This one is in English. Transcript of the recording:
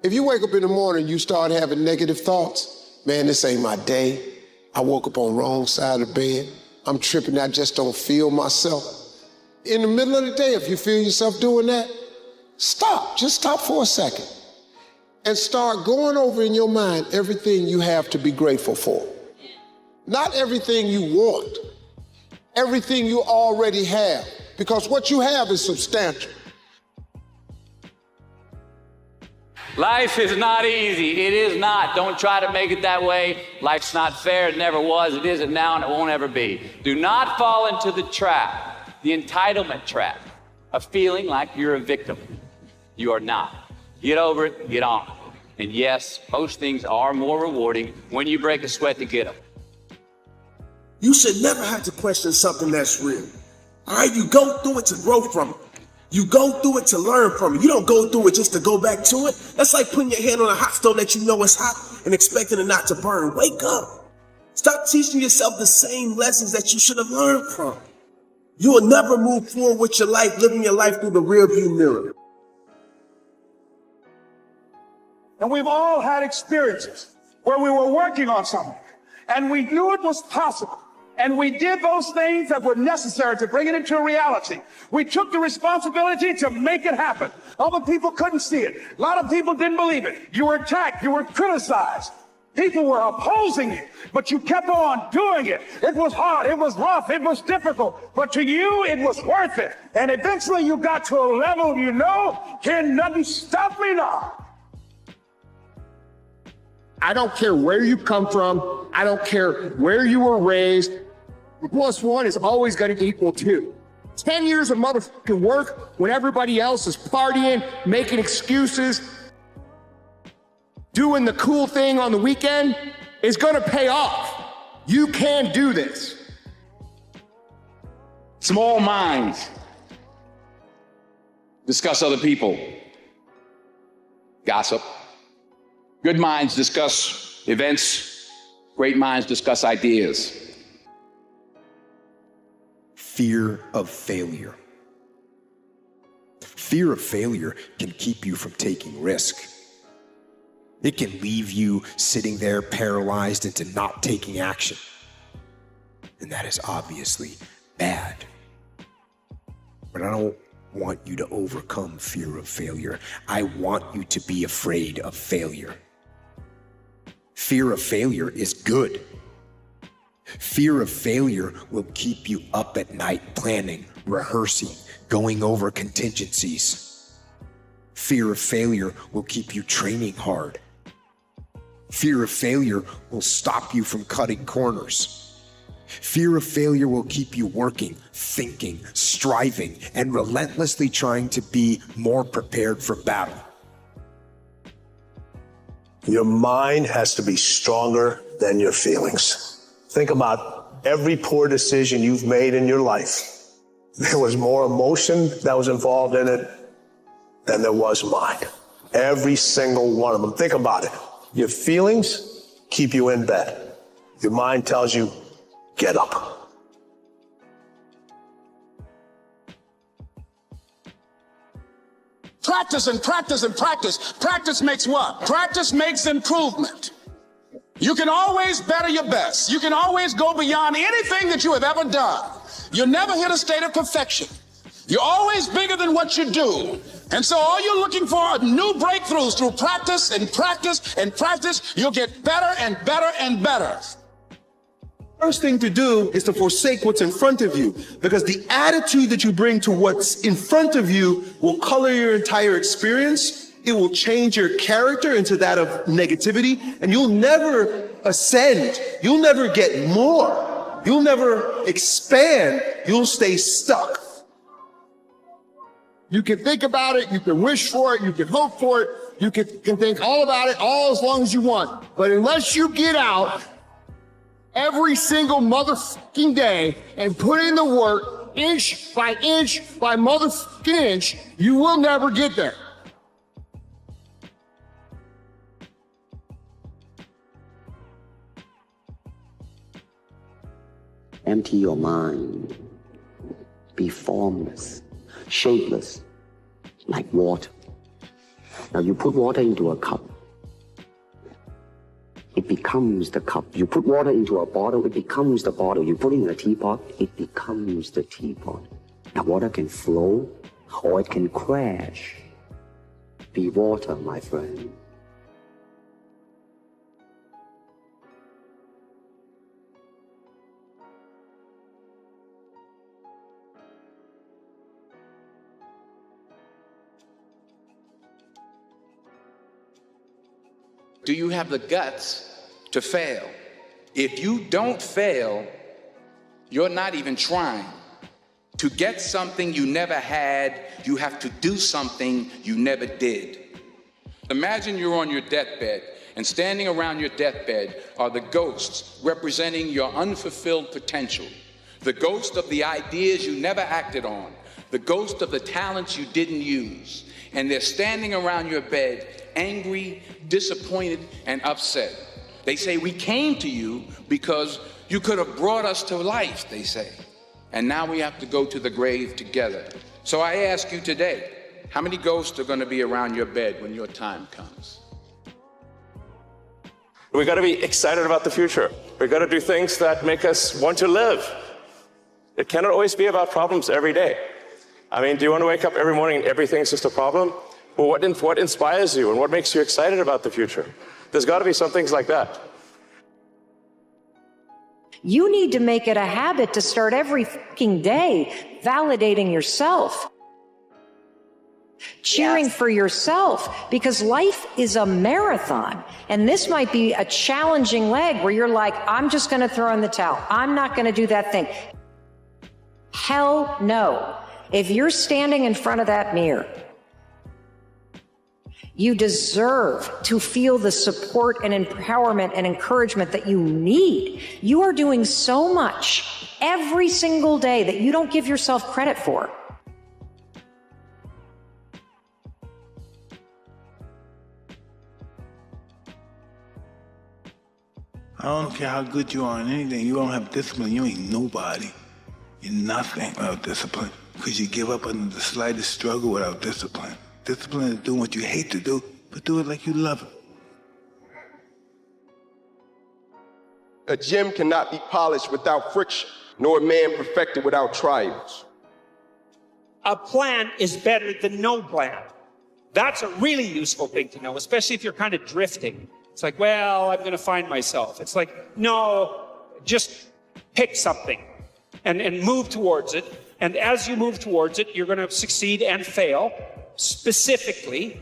If you wake up in the morning, you start having negative thoughts, man, this ain't my day. I woke up on the wrong side of the bed. I'm tripping, I just don't feel myself. In the middle of the day, if you feel yourself doing that, stop, just stop for a second and start going over in your mind everything you have to be grateful for. Not everything you want, everything you already have, because what you have is substantial. Life is not easy. It is not. Don't try to make it that way. Life's not fair. It never was. It isn't now, and it won't ever be. Do not fall into the trap, the entitlement trap, of feeling like you're a victim. You are not. Get over it. Get on it. And yes, most things are more rewarding when you break a sweat to get them. You should never have to question something that's real. All right, you go through it to grow from it. You go through it to learn from it. You don't go through it just to go back to it. That's like putting your hand on a hot stove that you know is hot and expecting it not to burn. Wake up. Stop teaching yourself the same lessons that you should have learned from. You will never move forward with your life, living your life through the rearview mirror. And we've all had experiences where we were working on something and we knew it was possible. And we did those things that were necessary to bring it into reality. We took the responsibility to make it happen. Other people couldn't see it. A lot of people didn't believe it. You were attacked. You were criticized. People were opposing it, but you kept on doing it. It was hard. It was rough. It was difficult. But to you, it was worth it. And eventually you got to a level, you know, can nothing stop me now. I don't care where you come from. I don't care where you were raised. +1 is always going to equal 2. 10 years of motherfucking work when everybody else is partying, making excuses, doing the cool thing on the weekend is going to pay off. You can do this. Small minds discuss other people, gossip. Good minds discuss events. Great minds discuss ideas. Fear of failure. Fear of failure can keep you from taking risk. It can leave you sitting there paralyzed into not taking action. And that is obviously bad. But I don't want you to overcome fear of failure. I want you to be afraid of failure. Fear of failure is good. Fear of failure will keep you up at night planning, rehearsing, going over contingencies. Fear of failure will keep you training hard. Fear of failure will stop you from cutting corners. Fear of failure will keep you working, thinking, striving, and relentlessly trying to be more prepared for battle. Your mind has to be stronger than your feelings. Think about every poor decision you've made in your life. There was more emotion that was involved in it than there was mind. Every single one of them. Think about it. Your feelings keep you in bed. Your mind tells you, get up. Practice and practice and practice. Practice makes what? Practice makes improvement. You can always better your best. You can always go beyond anything that you have ever done. You'll never hit a state of perfection. You're always bigger than what you do. And so all you're looking for are new breakthroughs through practice and practice and practice. You'll get better and better and better. First thing to do is to forsake what's in front of you, because the attitude that you bring to what's in front of you will color your entire experience. It will change your character into that of negativity, and you'll never ascend. You'll never get more. You'll never expand. You'll stay stuck. You can think about it, you can wish for it, you can hope for it, you can think all about it all as long as you want. But unless you get out every single motherfucking day and put in the work, inch by motherfucking inch, you will never get there. Empty your mind. Be formless, shapeless, like water. Now you put water into a cup, it becomes the cup. You put water into a bottle, it becomes the bottle. You put it in a teapot, it becomes the teapot. Now water can flow or it can crash. Be water, my friend. Do you have the guts to fail? If you don't fail, you're not even trying. To get something you never had, you have to do something you never did. Imagine you're on your deathbed, and standing around your deathbed are the ghosts representing your unfulfilled potential, the ghost of the ideas you never acted on, the ghost of the talents you didn't use. And they're standing around your bed, angry, disappointed, and upset. They say, we came to you because you could have brought us to life, they say. And now we have to go to the grave together. So I ask you today, how many ghosts are going to be around your bed when your time comes? We got to be excited about the future. We got to do things that make us want to live. It cannot always be about problems every day. I mean, do you want to wake up every morning and everything's just a problem? Well, what inspires you and what makes you excited about the future? There's got to be some things like that. You need to make it a habit to start every fucking day validating yourself, cheering for yourself, because life is a marathon. And this might be a challenging leg where you're like, I'm just going to throw in the towel. I'm not going to do that thing. Hell no. If you're standing in front of that mirror, you deserve to feel the support and empowerment and encouragement that you need. You are doing so much every single day that you don't give yourself credit for. I don't care how good you are in anything. You don't have discipline, you ain't nobody. You're nothing without discipline, because you give up under the slightest struggle without discipline. Discipline is doing what you hate to do, but do it like you love it. A gem cannot be polished without friction, nor a man perfected without trials. A plan is better than no plan. That's a really useful thing to know, especially if you're kind of drifting. It's like, well, I'm going to find myself. It's like, no, just pick something and move towards it. And as you move towards it, you're going to succeed and fail. Specifically,